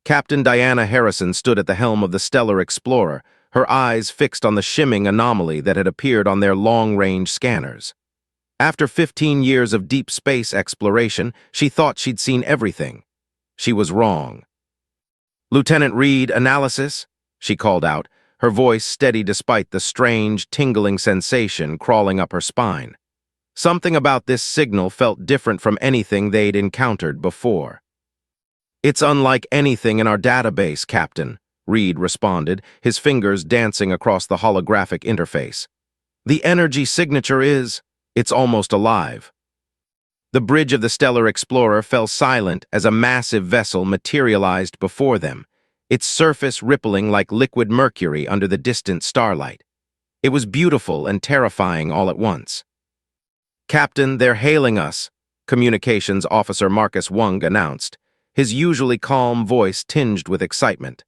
Captain Diana Harrison stood at the helm of the Stellar Explorer, her eyes fixed on the shimming anomaly that had appeared on their long-range scanners. After 15 years of deep space exploration, she thought she'd seen everything. She was wrong. "Lieutenant Reed, analysis?" she called out, her voice steady despite the strange, tingling sensation crawling up her spine. Something about this signal felt different from anything they'd encountered before. "It's unlike anything in our database, Captain," Reed responded, his fingers dancing across the holographic interface. "The energy signature it's almost alive." The bridge of the Stellar Explorer fell silent as a massive vessel materialized before them, its surface rippling like liquid mercury under the distant starlight. It was beautiful and terrifying all at once. "Captain, they're hailing us," Communications Officer Marcus Wung announced, his usually calm voice tinged with excitement.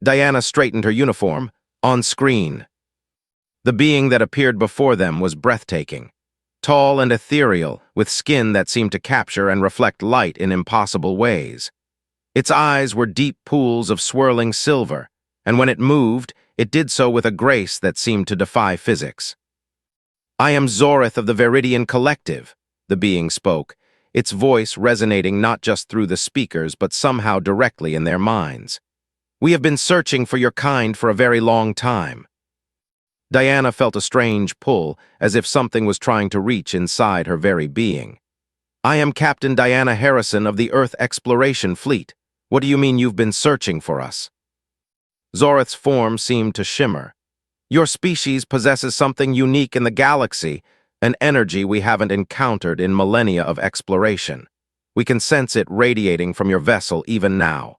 Diana straightened her uniform. On screen. The being that appeared before them was breathtaking. Tall and ethereal, with skin that seemed to capture and reflect light in impossible ways. Its eyes were deep pools of swirling silver, and when it moved, it did so with a grace that seemed to defy physics. "I am Zorith of the Viridian Collective," the being spoke, its voice resonating not just through the speakers but somehow directly in their minds. "We have been searching for your kind for a very long time." Diana felt a strange pull, as if something was trying to reach inside her very being. "I am Captain Diana Harrison of the Earth Exploration Fleet. What do you mean you've been searching for us?" Zorith's form seemed to shimmer. "Your species possesses something unique in the galaxy, an energy we haven't encountered in millennia of exploration. We can sense it radiating from your vessel even now."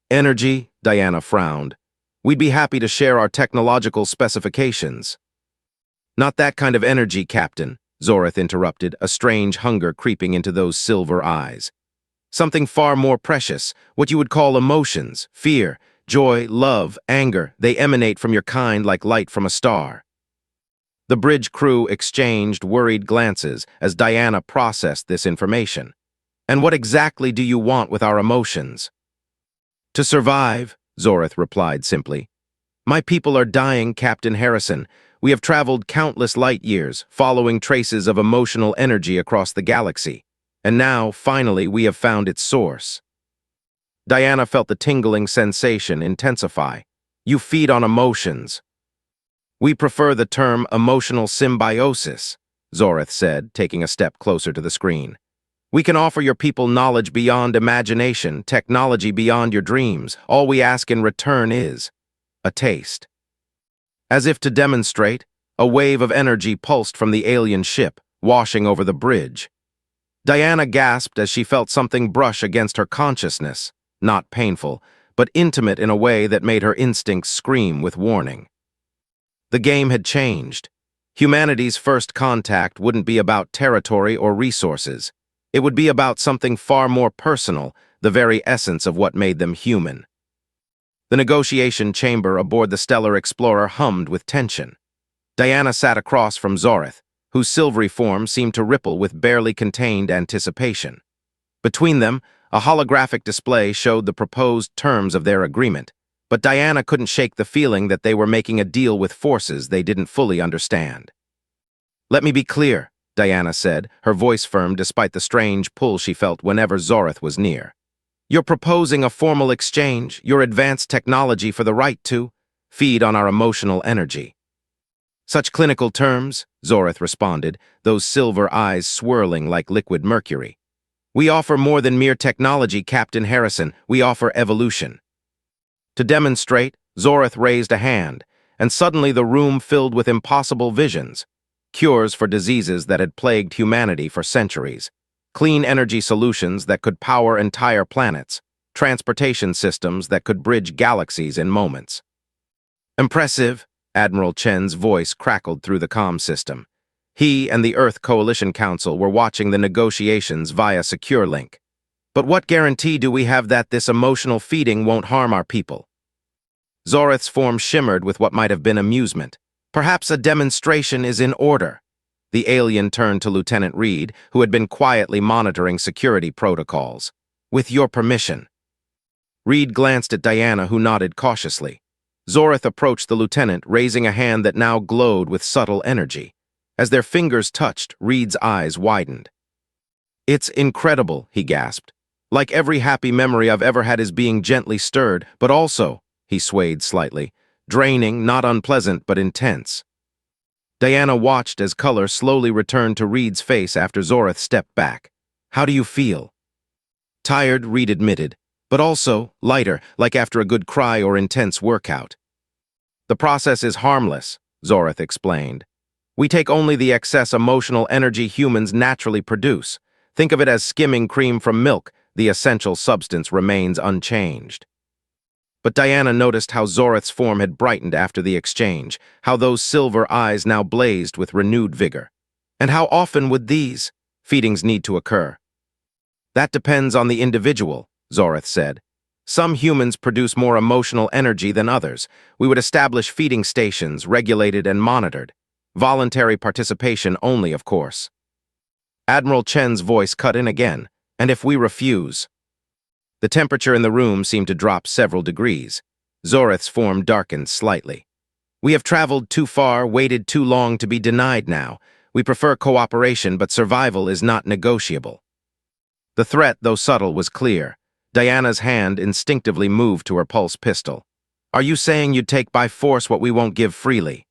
"Energy?" Diana frowned. "We'd be happy to share our technological specifications." "Not that kind of energy, Captain," Zorith interrupted, a strange hunger creeping into those silver eyes. "Something far more precious, what you would call emotions, fear, joy, love, anger. They emanate from your kind like light from a star." The bridge crew exchanged worried glances as Diana processed this information. "And what exactly do you want with our emotions?" "To survive," Zorith replied simply. "My people are dying, Captain Harrison. We have traveled countless light years, following traces of emotional energy across the galaxy. And now, finally, we have found its source." Diana felt the tingling sensation intensify. "You feed on emotions." "We prefer the term emotional symbiosis," Zorith said, taking a step closer to the screen. "We can offer your people knowledge beyond imagination, technology beyond your dreams. All we ask in return is a taste." As if to demonstrate, a wave of energy pulsed from the alien ship, washing over the bridge. Diana gasped as she felt something brush against her consciousness, not painful, but intimate in a way that made her instincts scream with warning. The game had changed. Humanity's first contact wouldn't be about territory or resources. It would be about something far more personal, the very essence of what made them human. The negotiation chamber aboard the Stellar Explorer hummed with tension. Diana sat across from Zorith, whose silvery form seemed to ripple with barely contained anticipation. Between them, a holographic display showed the proposed terms of their agreement, but Diana couldn't shake the feeling that they were making a deal with forces they didn't fully understand. "Let me be clear," Diana said, her voice firm despite the strange pull she felt whenever Zorith was near. "You're proposing a formal exchange, your advanced technology for the right to feed on our emotional energy." "Such clinical terms," Zorith responded, those silver eyes swirling like liquid mercury. "We offer more than mere technology, Captain Harrison. We offer evolution." To demonstrate, Zorith raised a hand, and suddenly the room filled with impossible visions. Cures for diseases that had plagued humanity for centuries. Clean energy solutions that could power entire planets. Transportation systems that could bridge galaxies in moments. "Impressive," Admiral Chen's voice crackled through the comm system. He and the Earth Coalition Council were watching the negotiations via secure link. "But what guarantee do we have that this emotional feeding won't harm our people?" Zorith's form shimmered with what might have been amusement. "Perhaps a demonstration is in order." The alien turned to Lieutenant Reed, who had been quietly monitoring security protocols. "With your permission." Reed glanced at Diana, who nodded cautiously. Zorith approached the lieutenant, raising a hand that now glowed with subtle energy. As their fingers touched, Reed's eyes widened. "It's incredible," he gasped. "Like every happy memory I've ever had is being gently stirred, but also," he swayed slightly, "draining, not unpleasant, but intense." Diana watched as color slowly returned to Reed's face after Zorith stepped back. "How do you feel?" "Tired," Reed admitted, "but also lighter, like after a good cry or intense workout." "The process is harmless," Zorith explained. "We take only the excess emotional energy humans naturally produce. Think of it as skimming cream from milk. The essential substance remains unchanged." But Diana noticed how Zorith's form had brightened after the exchange, how those silver eyes now blazed with renewed vigor. "And how often would these feedings need to occur?" "That depends on the individual," Zorith said. "Some humans produce more emotional energy than others. We would establish feeding stations, regulated and monitored. Voluntary participation only, of course." Admiral Chen's voice cut in again. "And if we refuse?" The temperature in the room seemed to drop several degrees. Zorith's form darkened slightly. "We have traveled too far, waited too long to be denied now. We prefer cooperation, but survival is not negotiable." The threat, though subtle, was clear. Diana's hand instinctively moved to her pulse pistol. "Are you saying you'd take by force what we won't give freely?"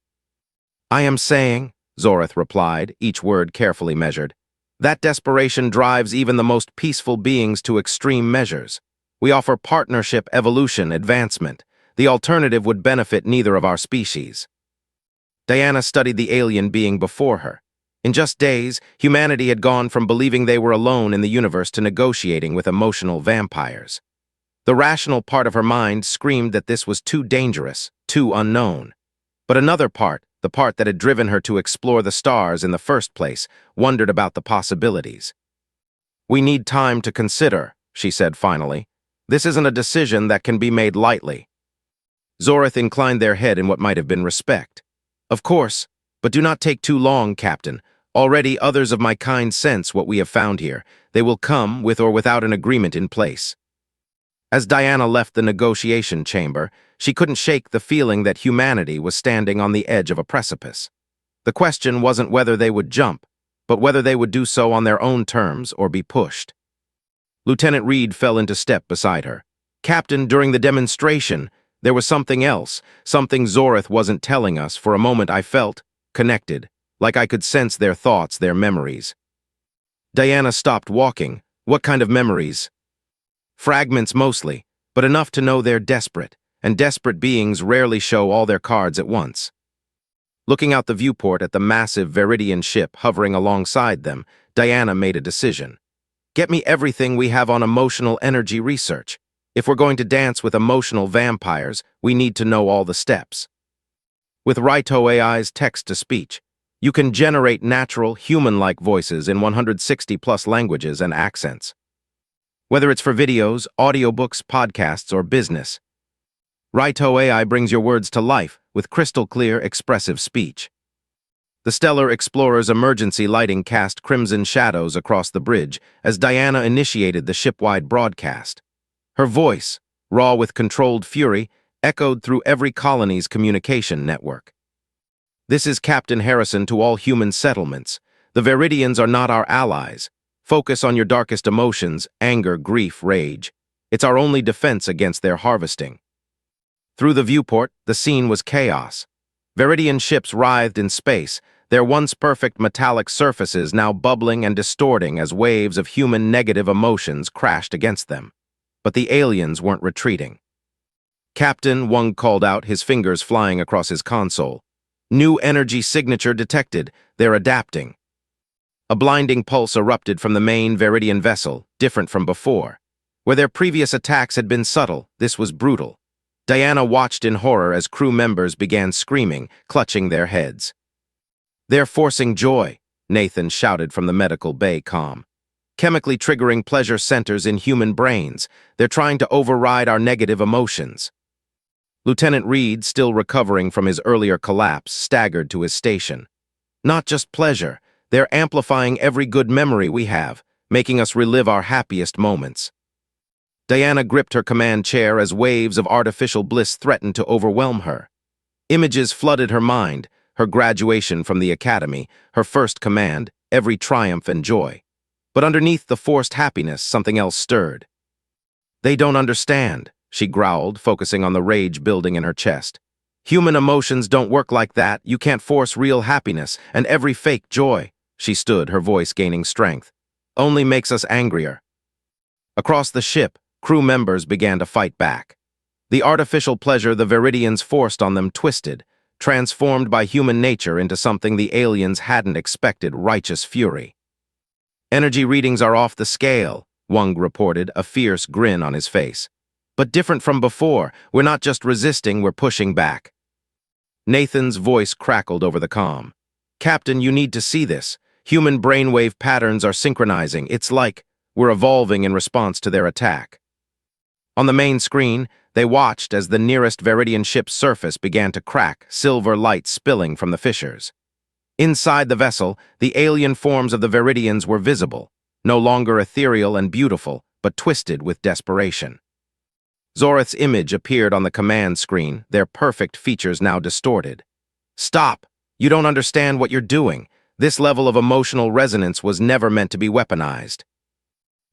"I am saying," Zorith replied, each word carefully measured, "that desperation drives even the most peaceful beings to extreme measures. We offer partnership, evolution, advancement. The alternative would benefit neither of our species." Diana studied the alien being before her. In just days, humanity had gone from believing they were alone in the universe to negotiating with emotional vampires. The rational part of her mind screamed that this was too dangerous, too unknown. But another part, the part that had driven her to explore the stars in the first place, wondered about the possibilities. "We need time to consider," she said finally. "This isn't a decision that can be made lightly." Zorith inclined their head in what might have been respect. "Of course, but do not take too long, Captain. Already others of my kind sense what we have found here. They will come, with or without an agreement in place." As Diana left the negotiation chamber, she couldn't shake the feeling that humanity was standing on the edge of a precipice. The question wasn't whether they would jump, but whether they would do so on their own terms or be pushed. Lieutenant Reed fell into step beside her. "Captain, during the demonstration, there was something else, something Zorith wasn't telling us. For a moment I felt connected, like I could sense their thoughts, their memories." Diana stopped walking. "What kind of memories?" "Fragments mostly, but enough to know they're desperate, and desperate beings rarely show all their cards at once." Looking out the viewport at the massive Veridian ship hovering alongside them, Diana made a decision. "Get me everything we have on emotional energy research. If we're going to dance with emotional vampires, we need to know all the steps." With Raito AI's text-to-speech, you can generate natural, human-like voices in 160+ languages and accents. Whether it's for videos, audiobooks, podcasts, or business, Raito AI brings your words to life with crystal-clear, expressive speech. The Stellar Explorer's emergency lighting cast crimson shadows across the bridge as Diana initiated the ship-wide broadcast. Her voice, raw with controlled fury, echoed through every colony's communication network. "This is Captain Harrison to all human settlements. The Veridians are not our allies. Focus on your darkest emotions, anger, grief, rage. It's our only defense against their harvesting." Through the viewport, the scene was chaos. Veridian ships writhed in space, their once perfect metallic surfaces now bubbling and distorting as waves of human negative emotions crashed against them. But the aliens weren't retreating. "Captain," Wang called out, his fingers flying across his console. "New energy signature detected. They're adapting." A blinding pulse erupted from the main Veridian vessel, different from before. Where their previous attacks had been subtle, this was brutal. Diana watched in horror as crew members began screaming, clutching their heads. "They're forcing joy," Nathan shouted from the medical bay comm. "Chemically triggering pleasure centers in human brains. They're trying to override our negative emotions." Lieutenant Reed, still recovering from his earlier collapse, staggered to his station. "Not just pleasure, they're amplifying every good memory we have, making us relive our happiest moments." Diana gripped her command chair as waves of artificial bliss threatened to overwhelm her. Images flooded her mind, her graduation from the academy, her first command, every triumph and joy. But underneath the forced happiness, something else stirred. "They don't understand," she growled, focusing on the rage building in her chest. "Human emotions don't work like that. You can't force real happiness, and every fake joy," she stood, her voice gaining strength, "only makes us angrier." Across the ship, crew members began to fight back. The artificial pleasure the Viridians forced on them twisted, transformed by human nature into something the aliens hadn't expected: righteous fury. "Energy readings are off the scale," Wang reported, a fierce grin on his face. "But different from before. We're not just resisting, we're pushing back." Nathan's voice crackled over the comm. "Captain, you need to see this. Human brainwave patterns are synchronizing. It's like we're evolving in response to their attack." On the main screen, they watched as the nearest Viridian ship's surface began to crack, silver light spilling from the fissures. Inside the vessel, the alien forms of the Viridians were visible, no longer ethereal and beautiful, but twisted with desperation. Zorith's image appeared on the command screen, their perfect features now distorted. "Stop! You don't understand what you're doing. This level of emotional resonance was never meant to be weaponized."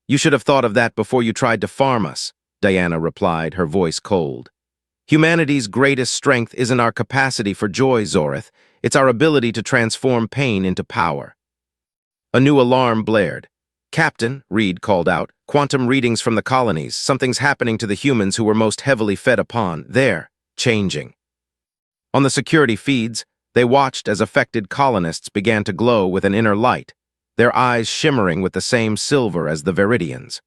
"You should have thought of that before you tried to farm us," Diana replied, her voice cold. "Humanity's greatest strength isn't our capacity for joy, Zorith. It's our ability to transform pain into power." A new alarm blared. "Captain," Reed called out, "quantum readings from the colonies. Something's happening to the humans who were most heavily fed upon. They're changing." On the security feeds, they watched as affected colonists began to glow with an inner light, their eyes shimmering with the same silver as the Viridians.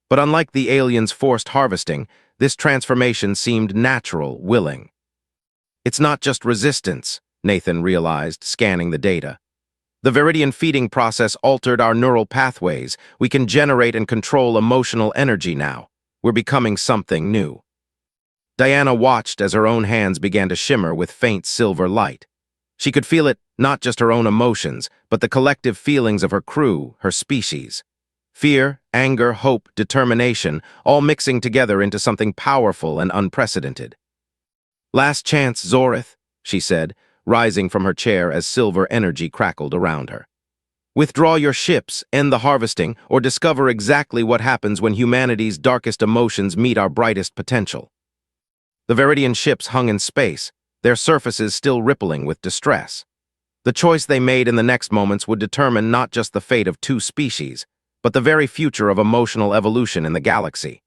But unlike the aliens' forced harvesting, this transformation seemed natural, willing. "It's not just resistance," Nathan realized, scanning the data. "The Viridian feeding process altered our neural pathways. We can generate and control emotional energy now. We're becoming something new." Diana watched as her own hands began to shimmer with faint silver light. She could feel it, not just her own emotions, but the collective feelings of her crew, her species. Fear, anger, hope, determination, all mixing together into something powerful and unprecedented. "Last chance, Zorith," she said, rising from her chair as silver energy crackled around her. "Withdraw your ships, end the harvesting, or discover exactly what happens when humanity's darkest emotions meet our brightest potential." The Viridian ships hung in space, their surfaces still rippling with distress. The choice they made in the next moments would determine not just the fate of two species, but the very future of emotional evolution in the galaxy.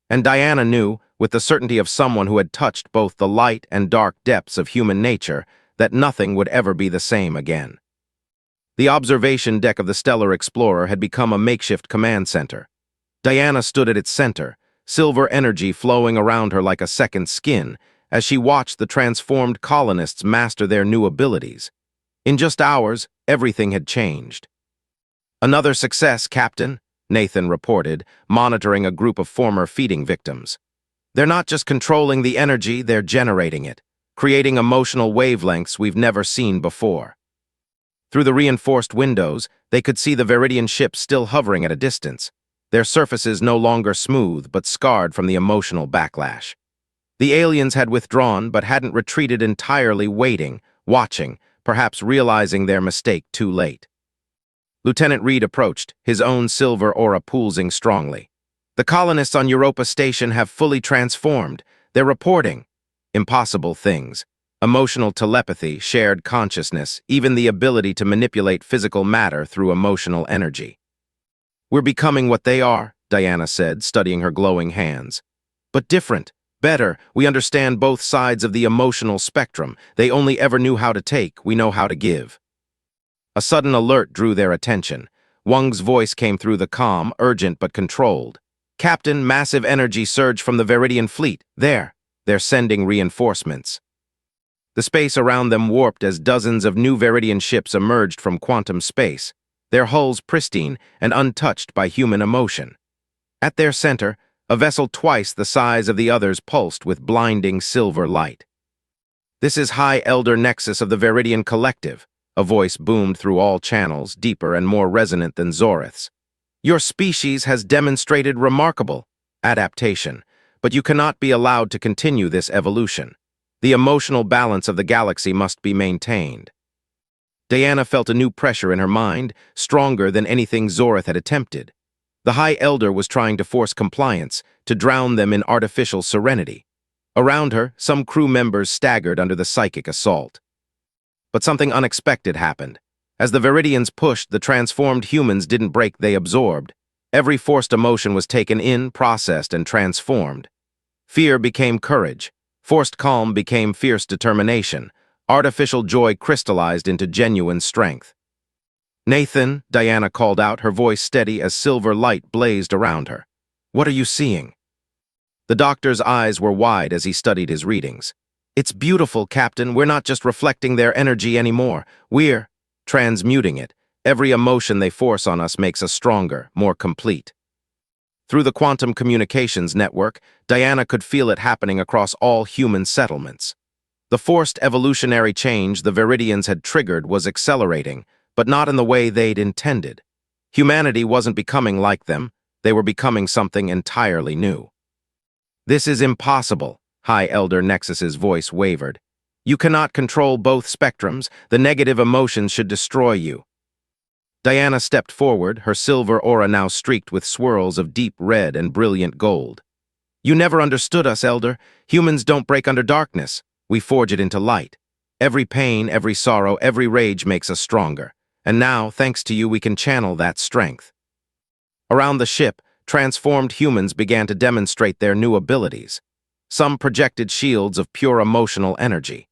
And Diana knew, with the certainty of someone who had touched both the light and dark depths of human nature, that nothing would ever be the same again. The observation deck of the Stellar Explorer had become a makeshift command center. Diana stood at its center, silver energy flowing around her like a second skin, as she watched the transformed colonists master their new abilities. In just hours, everything had changed. "Another success, Captain," Nathan reported, monitoring a group of former feeding victims. "They're not just controlling the energy, they're generating it, creating emotional wavelengths we've never seen before." Through the reinforced windows, they could see the Viridian ships still hovering at a distance, their surfaces no longer smooth but scarred from the emotional backlash. The aliens had withdrawn but hadn't retreated entirely, waiting, watching, perhaps realizing their mistake too late. Lieutenant Reed approached, his own silver aura pulsing strongly. "The colonists on Europa Station have fully transformed. They're reporting impossible things. Emotional telepathy, shared consciousness, even the ability to manipulate physical matter through emotional energy." "We're becoming what they are," Diana said, studying her glowing hands. "But different, better. We understand both sides of the emotional spectrum. They only ever knew how to take, we know how to give." A sudden alert drew their attention. Wang's voice came through the comm, urgent but controlled. "Captain, massive energy surge from the Viridian fleet. They're sending reinforcements." The space around them warped as dozens of new Viridian ships emerged from quantum space, their hulls pristine and untouched by human emotion. At their center, a vessel twice the size of the others pulsed with blinding silver light. "This is High Elder Nexus of the Viridian Collective," a voice boomed through all channels, deeper and more resonant than Zorith's. "Your species has demonstrated remarkable adaptation, but you cannot be allowed to continue this evolution. The emotional balance of the galaxy must be maintained. Diana felt a new pressure in her mind, stronger than anything Zorith had attempted. The High Elder was trying to force compliance, to drown them in artificial serenity. Around her, some crew members staggered under the psychic assault. But something unexpected happened. As the Viridians pushed, the transformed humans didn't break, they absorbed. Every forced emotion was taken in, processed, and transformed. Fear became courage. Forced calm became fierce determination. Artificial joy crystallized into genuine strength. "Nathan," Diana called out, her voice steady as silver light blazed around her. "What are you seeing?" The doctor's eyes were wide as he studied his readings. "It's beautiful, Captain. We're not just reflecting their energy anymore. We're transmuting it. Every emotion they force on us makes us stronger, more complete." Through the quantum communications network, Diana could feel it happening across all human settlements. The forced evolutionary change the Viridians had triggered was accelerating, but not in the way they'd intended. Humanity wasn't becoming like them, they were becoming something entirely new. "This is impossible," High Elder Nexus's voice wavered. "You cannot control both spectrums. The negative emotions should destroy you." Diana stepped forward, her silver aura now streaked with swirls of deep red and brilliant gold. "You never understood us, Elder. Humans don't break under darkness. We forge it into light. Every pain, every sorrow, every rage makes us stronger. And now, thanks to you, we can channel that strength." Around the ship, transformed humans began to demonstrate their new abilities. Some projected shields of pure emotional energy.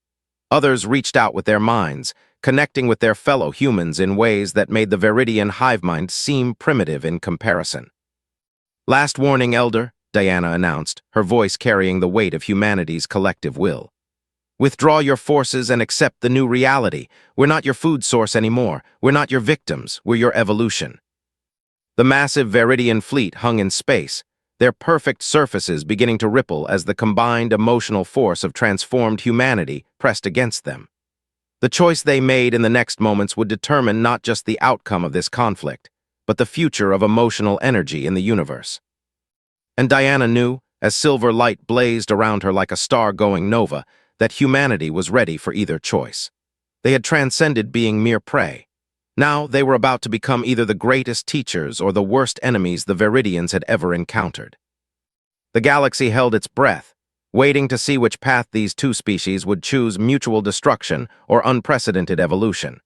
Others reached out with their minds, connecting with their fellow humans in ways that made the Viridian hive mind seem primitive in comparison. "Last warning, Elder," Diana announced, her voice carrying the weight of humanity's collective will. "Withdraw your forces and accept the new reality. We're not your food source anymore. We're not your victims. We're your evolution." The massive Viridian fleet hung in space, their perfect surfaces beginning to ripple as the combined emotional force of transformed humanity pressed against them. The choice they made in the next moments would determine not just the outcome of this conflict, but the future of emotional energy in the universe. And Diana knew, as silver light blazed around her like a star-going nova, that humanity was ready for either choice. They had transcended being mere prey. Now they were about to become either the greatest teachers or the worst enemies the Viridians had ever encountered. The galaxy held its breath, waiting to see which path these two species would choose: mutual destruction or unprecedented evolution.